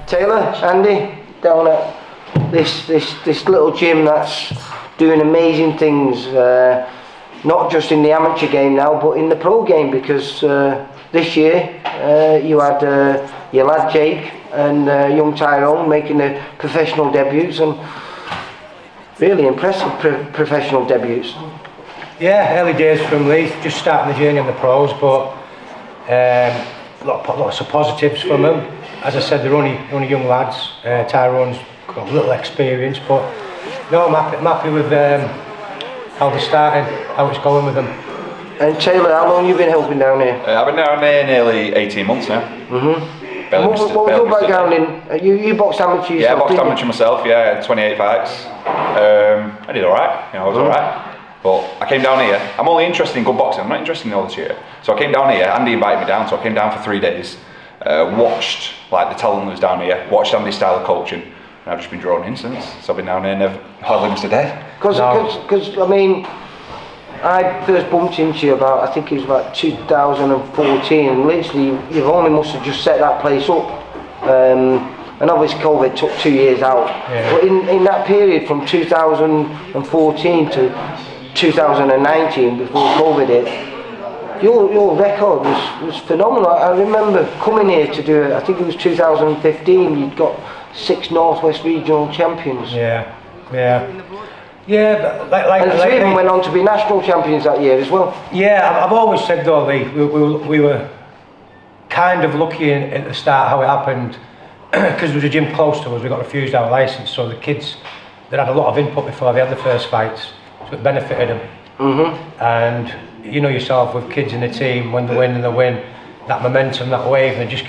Taylor, Andy, down at this little gym that's doing amazing things, not just in the amateur game now, but in the pro game, because this year you had your lad Jake and young Tyrone making their professional debuts, and really impressive professional debuts. Yeah, early days from Leith, just starting the journey on the pros, but lots of positives from them. As I said, they're only young lads. Tyrone's got a little experience, but no, I'm happy with how they're starting, how it's going with them. And Taylor, how long have you been helping down here? I've been down here nearly 18 months now. What was your background in? You boxed amateur yourself? Yeah, I boxed amateur myself, yeah, I had 28 fights. I did alright, I was alright. But I came down here, I'm only interested in good boxing, I'm not interested in all this year. So I came down here, Andy invited me down, so I came down for 3 days, watched like the talent that was down here, watched Andy's style of coaching, and I've just been drawn in since. So I've been down here hardly missed a day. Because I mean, I first bumped into you about, I think it was about 2014, and literally you've only must have just set that place up. And obviously COVID took 2 years out. Yeah. But in that period from 2014 to 2019, before COVID hit, your record was phenomenal. I remember coming here to do it, I think it was 2015, you'd got 6 Northwest Regional Champions. Yeah, but like and 3 of them went on to be national champions that year as well. Yeah, I've always said though, Lee, we were kind of lucky at the start how it happened, because there was a gym close to us. We got refused our licence, so the kids that had a lot of input before they had the first fights, so it benefited them. And you know yourself, with kids in the team, when they win, that momentum, that wave, they're just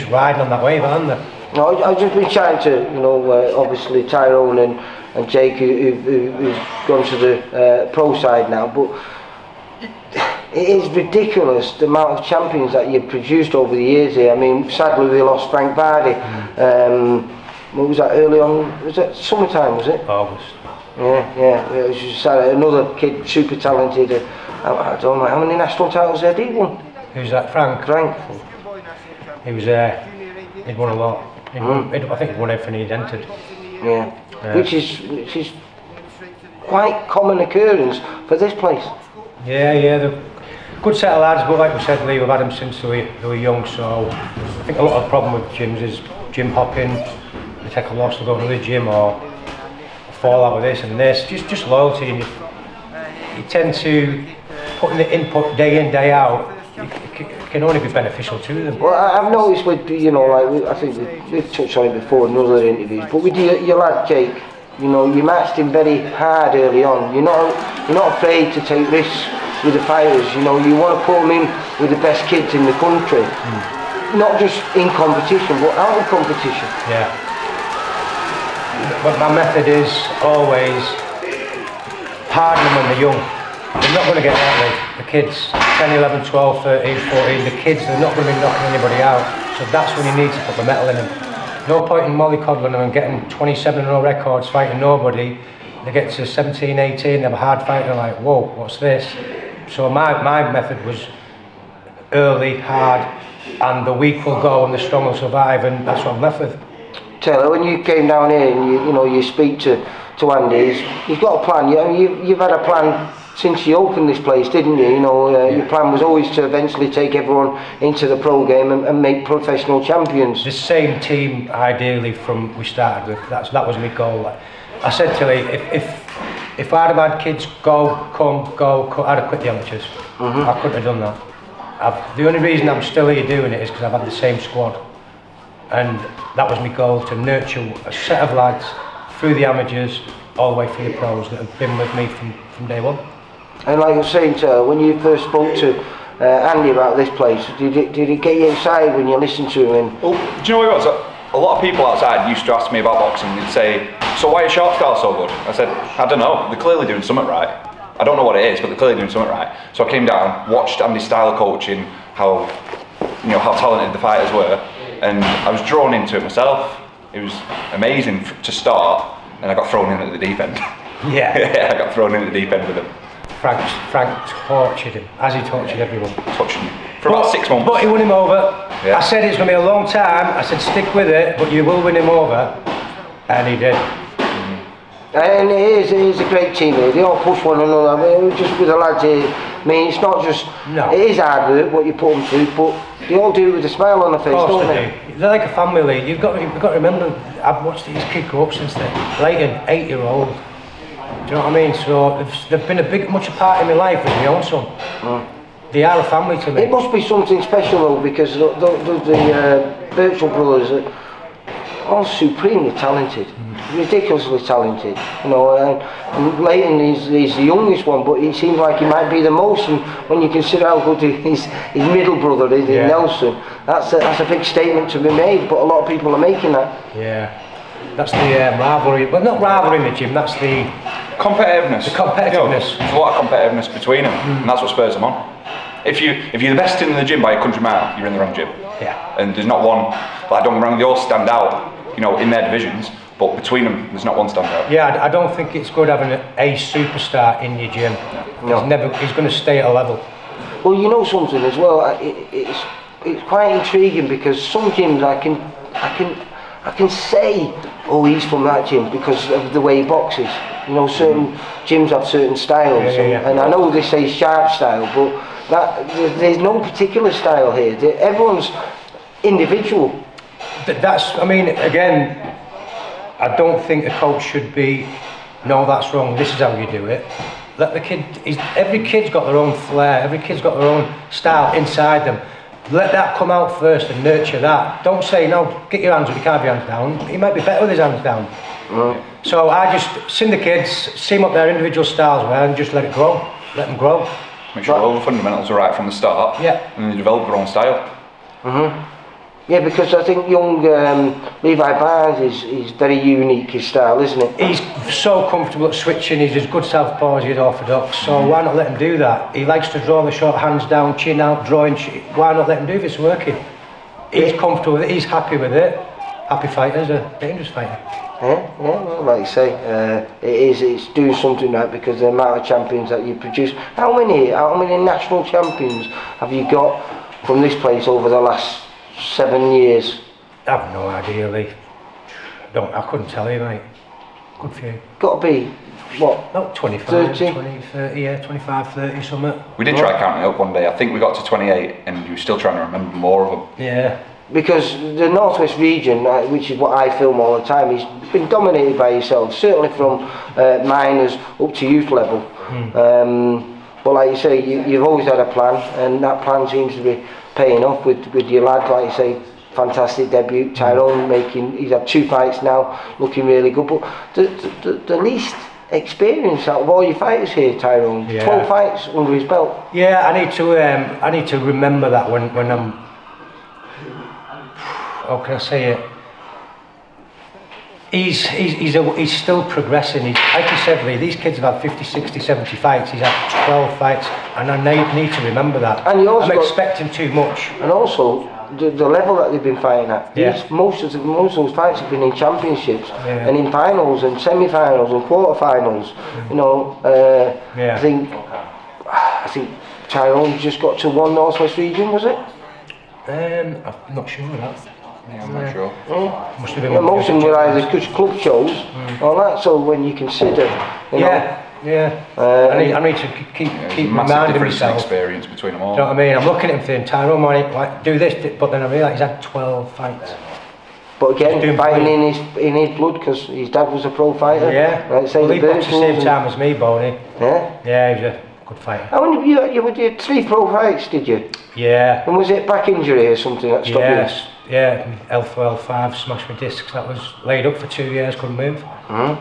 riding on that wave, aren't they? No, I've just been chatting to, obviously Tyrone and Jake, who's gone to the pro side now, but it is ridiculous the amount of champions that you've produced over the years here. I mean, sadly we lost Frank Vardy. What was that, early on? Was that summertime, was it? August. Yeah. It was just sad. Another kid, super talented. I don't know how many national titles had he won. Who's that, Frank? He was he'd won a lot. I think he'd won everything he'd entered. Yeah. Which is quite common occurrence for this place. Yeah, they're good set of lads, but like we said, Lee, we've had them since they were young, so I think a lot of the problem with gyms is gym hopping. They take a loss to go to the gym, or fall out with this and this. Just loyalty, and you tend to putting the input day in, day out. It can only be beneficial to them. Well, I've noticed with, I think we've touched on it before in other interviews, but with your lad Jake, you matched him very hard early on. You're not afraid to take risks with the fighters. You want to put them in with the best kids in the country, not just in competition, but out of competition. Yeah. But my method is always harden them when they're young. They're not going to get that, the kids, 10, 11, 12, 13, 14, the kids, they're not going to be knocking anybody out. So that's when you need to put the metal in them. No point in mollycoddling them and getting 27-0 records, fighting nobody. They get to 17, 18, they have a hard fight, and they're like, whoa, what's this? So my method was early, hard, and the weak will go and the strong will survive, and that's what I'm left with. Taylor, when you came down here and you speak to Andy, you've got a plan. You've had a plan since you opened this place, didn't you? Your plan was always to eventually take everyone into the pro game and make professional champions. The same team, ideally, from we started with. That was my goal. I said to Lee, if I'd have had kids go, I'd have quit the amateurs. I couldn't have done that. The only reason I'm still here doing it is because I've had the same squad, and that was my goal, to nurture a set of lads through the amateurs all the way through the pros that have been with me from day one. And like I was saying, when you first spoke to Andy about this place, did it get you excited when you listened to him? Well, do you know what it was? A lot of people outside used to ask me about boxing. They'd say, so why is Sharpstyle so good? I said, I don't know, they're clearly doing something right. I don't know what it is, but they're clearly doing something right. So I came down, watched Andy's style of coaching, how talented the fighters were, and I was drawn into it myself. It was amazing to start, and I got thrown in at the deep end. Yeah. I got thrown in at the deep end with them. Frank tortured him, as he tortured everyone. Touching him. For about 6 months. But he won him over. Yeah. I said it's going to be a long time. I said stick with it, but you will win him over. And he did. And it is a great team here. They all push one another. I mean, just with the lads here, I mean, it's not just, it is hard work what you put them through, but they all do it with a smile on their face, don't they? They're like a family. You've got to remember, I've watched these kids grow up since they're like an 8-year-old. Do you know what I mean? So they've been much a part of my life as my own son. They are a family to me. It must be something special though, because the Birchall brothers are all supremely talented, ridiculously talented. You know, and Leighton is the youngest one, but it seems like he might be the most. And when you consider how good his middle brother is, Nelson, that's a big statement to be made. But a lot of people are making that. Yeah, that's the rivalry. Well, not rivalry in the gym. That's the competitiveness. The competitiveness. You know, there's a lot of competitiveness between them, and that's what spurs them on. If you're the best in the gym by a country mile, you're in the wrong gym. Yeah. And there's not one. Like, don't get me wrong, they all stand out, you know, in their divisions. But between them, there's not one stand out. Yeah, I don't think it's good having a superstar in your gym. No. He's going to stay at a level. Well, you know something as well. It's quite intriguing because some gyms I can say, oh, he's from that gym because of the way he boxes. You know, certain gyms have certain styles, and I know they say Sharpstyle, but there's no particular style here. Everyone's individual. I mean, again, I don't think a coach should be, no, that's wrong, this is how you do it. Let the kid, every kid's got their own flair, every kid's got their own style inside them. Let that come out first and nurture that. Don't say, no, get your hands up, you can't have your hands down. He might be better with his hands down. So I just send the kids, see what their individual styles were and just let it grow, let them grow. Make sure all the fundamentals are right from the start, and then you develop their own style. Yeah, because I think young Levi Barnes is very unique, his style, isn't it? He's so comfortable at switching, he's as good southpaw as he's orthodox, so why not let him do that? He likes to draw the short hands down, chin out, drawing, why not let him do this working? He's comfortable with it, he's happy with it. Happy fighters, a dangerous fighter. Yeah, well, like you say, it's doing something right because the amount of champions that you produce. How many national champions have you got from this place over the last 7 years? I've no idea, Lee. I couldn't tell you, mate. Good few. Got to be, what? Not 25, 30? 20, 30, yeah, 25, 30, something. We did try counting it up one day. I think we got to 28 and you were still trying to remember more of them. Yeah. Because the Northwest region, which is what I film all the time, is been dominated by yourself, certainly from minors up to youth level. But like you say, you've always had a plan, and that plan seems to be paying off with your lad. Like you say, fantastic debut. Tyrone he's had 2 fights now, looking really good. But the least experience out of all your fighters here, Tyrone, 12 fights under his belt. Yeah, I need to remember that when I'm. How can I say it? He's still progressing. Like you said, Lee, these kids have had 50, 60, 70 fights. He's had 12 fights, and I need to remember that. And I'm expecting too much. And also, the level that they've been fighting at. Most of those fights have been in championships, and in finals, and semi-finals, and quarter-finals. You know, I think Tyrone's just got to 1 Northwest region, was it? I'm not sure of that. Yeah, I'm not sure. Must have been most of them were either club shows or that. So when you consider, you know, I need to keep reminding myself. Experience between them all. You know what I mean? I'm looking at him thinking, Tyrone might like do this, but then I realise he's had 12 fights. But again, fighting in his blood because his dad was a pro fighter. Yeah. Like say well, he boxed the same time as me, Boney. Yeah. Yeah, he was a good fighter. How many you did 3 pro fights, did you? Yeah. And was it back injury or something that stopped you? Yeah, L4, L5, smashed my discs. That was laid up for 2 years, couldn't move. And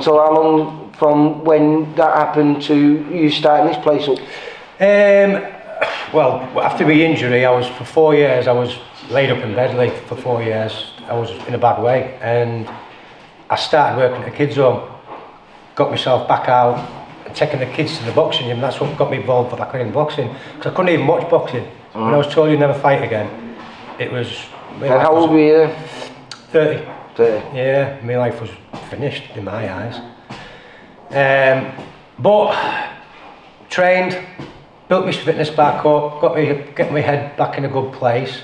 so how long from when that happened to you starting this place up? Well, after my injury, for 4 years, I was laid up in bed like, for 4 years. I was in a bad way, and I started working at a kids' home. Got myself back out, and taking the kids to the boxing gym. That's what got me involved back in boxing, because I couldn't even watch boxing. When I was told you'd never fight again, it was. And how old were you? 30. 30. Yeah, my life was finished in my eyes. But trained, built my fitness back up, get my head back in a good place,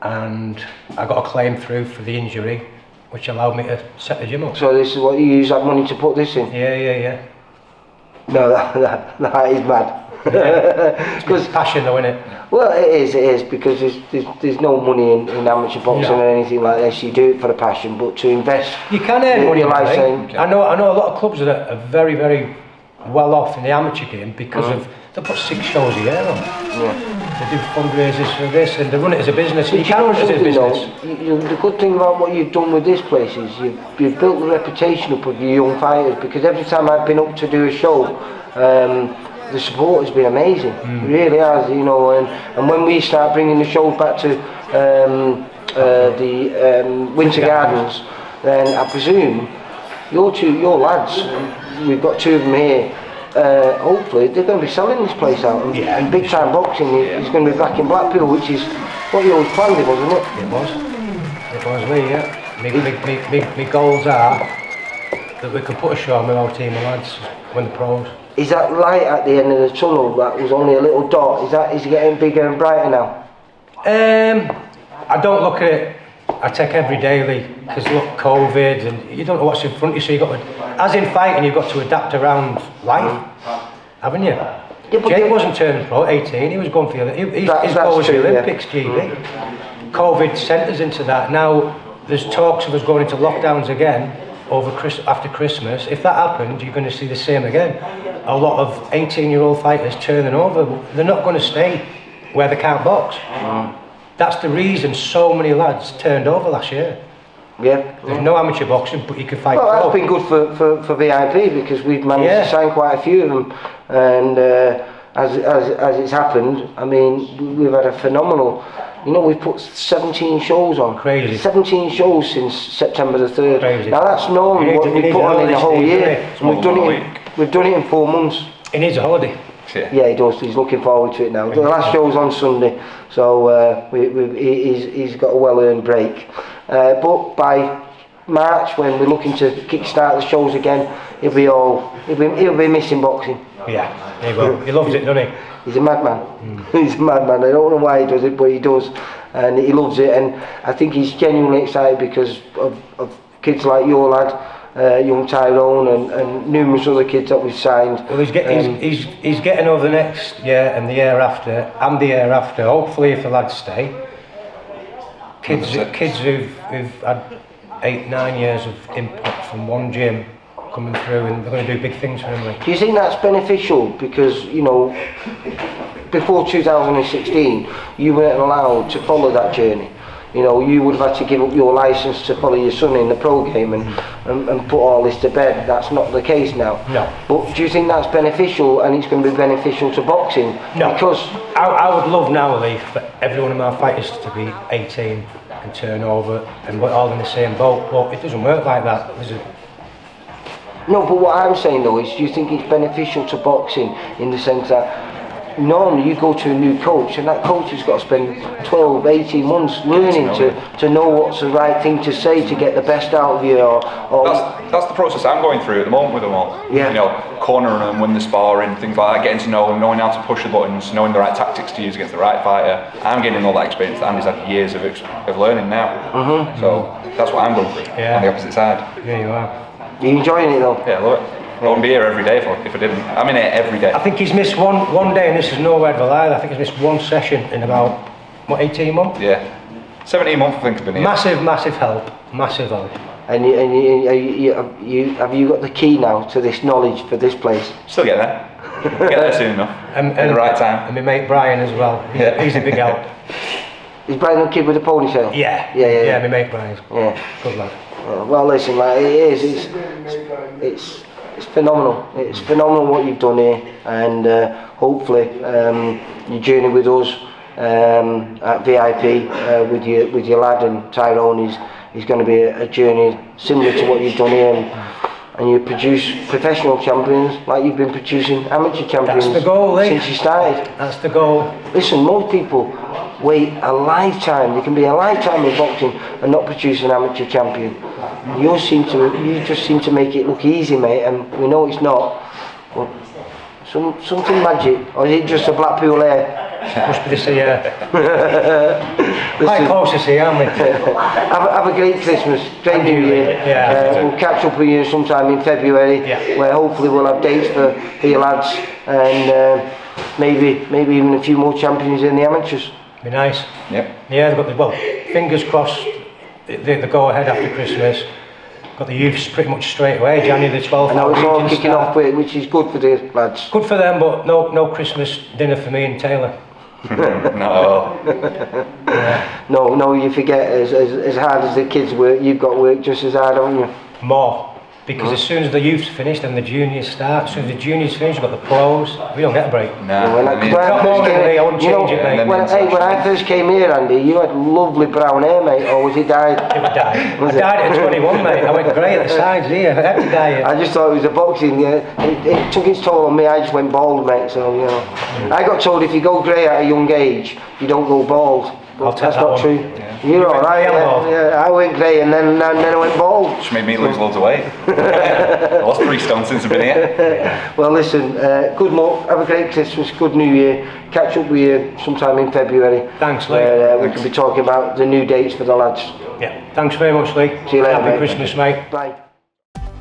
and I got a claim through for the injury, which allowed me to set the gym up. So this is what you use that money to put this in? Yeah. No, that is mad. It's passion though, isn't it? Well, it is because there's no money in amateur boxing or anything like this. You do it for the passion, but to invest, you can earn money. I know a lot of clubs that are very, very well off in the amateur game because of they put 6 shows a year on. Yeah. They do fundraisers for this and they run it as a business. You can run it as a business. The good thing about what you've done with this place is you've built the reputation up of your young fighters, because every time I've been up to do a show, the support has been amazing. It really has, you know. And when we start bringing the shows back to the Winter Gardens, then I presume your lads, we've got 2 of them here. Hopefully they're going to be selling this place out, and big time boxing is going to be back in Blackpool, which is what you always planned it, wasn't it? It was me, yeah. My goals are that we can put a show on with our team of lads when the pros. Is that light at the end of the tunnel that was only a little dot, is it getting bigger and brighter now? I don't look at it, I take every daily, because look, COVID, and you don't know what's in front of you, so you've got to, as in fighting, you've got to adapt around life, haven't you? Yeah, Jake wasn't turning pro at 18, he was going for his goal was the Olympics, GB. COVID sent us into that. Now, there's talks of us going into lockdowns again after Christmas. If that happened, you're going to see the same again. A lot of 18-year-old fighters turning over, they're not going to stay where they can't box. That's the reason so many lads turned over last year. Yeah. There's no amateur boxing, but you can fight. Well, that's been good for VIP, because we've managed to sign quite a few of them, and as it's happened, I mean, we've had a phenomenal. You know, we've put 17 shows on. Crazy. 17 shows since September the 3rd. Crazy. Now that's normally what we put on in a whole year. We've done it in 4 months. He needs a holiday. Yeah, he does. He's looking forward to it now. The last show's on Sunday, so he's got a well-earned break. But by March, when we're looking to kick-start the shows again, he'll be missing boxing. Yeah, he will. He loves it, doesn't he? He's a madman. He's a madman. I don't know why he does it, but he does, and he loves it. And I think he's genuinely excited because of kids like your lad, young Tyrone, and numerous other kids that we've signed. Well, he's getting over the next year and the year after and the year after. Hopefully, if the lads stay, kids who've had 8-9 years of input from one gym coming through, and they're going to do big things for him. Like. Do you think that's beneficial? Because, you know, before 2016, you weren't allowed to follow that journey. You know, you would have had to give up your licence to follow your son in the pro game and put all this to bed. That's not the case now. No. But do you think that's beneficial, and it's going to be beneficial to boxing? No. Because I would love now, Lee, for every one of my fighters to be 18 and turn over, and we're all in the same boat. But it doesn't work like that, does it? No, but what I'm saying though is, do you think it's beneficial to boxing in the sense that normally you go to a new coach, and that coach has got to spend 12, 18 months learning to know what's the right thing to say to get the best out of you, or that's the process I'm going through at the moment with them all. Yeah. You know, cornering them, winning the sparring, things like that, getting to know them, knowing how to push the buttons, knowing the right tactics to use against the right fighter. I'm getting all that experience that Andy's had years of learning now. So that's what I'm going through on the opposite side. Yeah, you are. Are you enjoying it though? Yeah, I love it. I wouldn't be here every day if I didn't. I'm in here every day. I think he's missed one day, and this is no word of a lie. I think he's missed 1 session in about, what, 18 months? Yeah. 17 months I think I've been here. Massive help. Massive help. And have you got the key now to this knowledge for this place? Still get there. Get there soon enough. At the right time. And my mate Brian as well. He's a big help. Is Brian the kid with the ponytail? Yeah, my mate Brian. Yeah. Good lad. Well, listen, like, it's phenomenal. It's phenomenal what you've done here, and hopefully your journey with us at VIP with your lad and Tyrone is going to be a journey similar to what you've done here, and you produce professional champions like you've been producing amateur champions. That's the goal, since you started. That's the goal. Listen, most people wait a lifetime. They can be a lifetime in boxing and not produce an amateur champion. You just seem to make it look easy, mate, and we know it's not. But something magic, or is it just a Blackpool air? Must be this year. Quite close this year, aren't we? Have a great Christmas, great New Year. Yeah. We'll catch up with you sometime in February, where hopefully we'll have dates for your lads, and maybe even a few more champions in the amateurs. Be nice. Yep. Yeah, they've got the, well, fingers crossed, the go ahead after Christmas. Got the youths pretty much straight away, January the 12th. I know it's all kicking off, which is good for the lads. Good for them, but no Christmas dinner for me and Taylor. No. No, you forget, as hard as the kids work, you've got work just as hard, haven't you? More. Because as soon as the youths finish, then the juniors start. As soon as the juniors finish, we've got the pros. We don't get a break. No. When I wouldn't change it, mate. When I first came here, Andy, you had lovely brown hair, mate, or was it dyed? It was dyed. I dyed it at 21, mate. I went grey at the sides here. I had to dye it. I just thought it was a boxing. It took its toll on me. I just went bald, mate. So you know, I got told if you go grey at a young age, you don't go bald. But that's not true. Yeah. You're alright. Yeah, I went grey and then I went bald. Which made me lose loads of weight. I lost 3 stone since I've been here. Well, listen. Good luck. Have a great Christmas. Good New Year. Catch up with you sometime in February. Thanks, Lee. We can be talking about the new dates for the lads. Yeah. Thanks very much, Lee. See you later, Happy mate. Christmas, mate. Bye.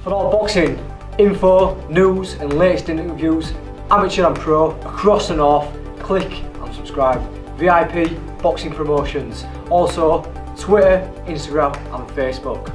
For all boxing info, news and latest interviews, amateur and pro, across the north, click and subscribe. VIP Boxing Promotions. Also Twitter, Instagram and Facebook.